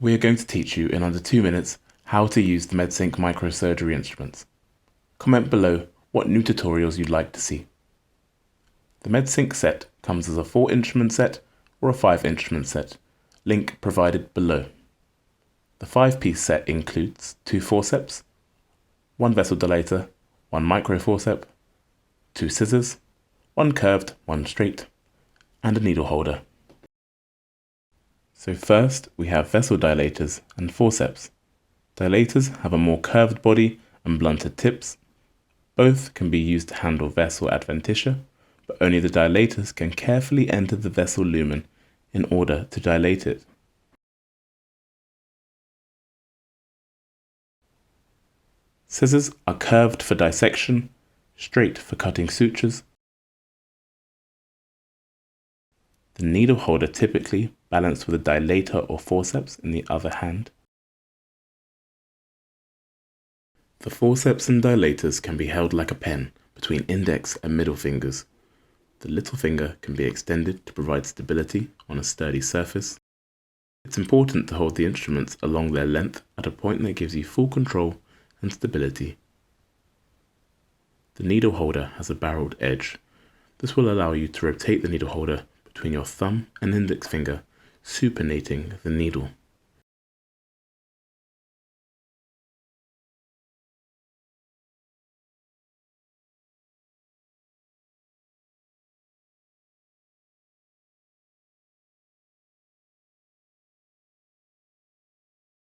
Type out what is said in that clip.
We are going to teach you in under 2 minutes how to use the MedSync Microsurgery Instruments. Comment below what new tutorials you'd like to see. The MedSync set comes as a 4 instrument set or a 5 instrument set, link provided below. The 5-piece set includes 2 forceps, 1 vessel dilator, 1 microforcep, 2 scissors, 1 curved, 1 straight, and a needle holder. So first we have vessel dilators and forceps. Dilators have a more curved body and blunted tips. Both can be used to handle vessel adventitia, but only the dilators can carefully enter the vessel lumen in order to dilate it. Scissors are curved for dissection, straight for cutting sutures. The needle holder typically balanced with a dilator or forceps in the other hand. The forceps and dilators can be held like a pen between index and middle fingers. The little finger can be extended to provide stability on a sturdy surface. It's important to hold the instruments along their length at a point that gives you full control and stability. The needle holder has a barreled edge. This will allow you to rotate the needle holder between your thumb and index finger, supinating the needle.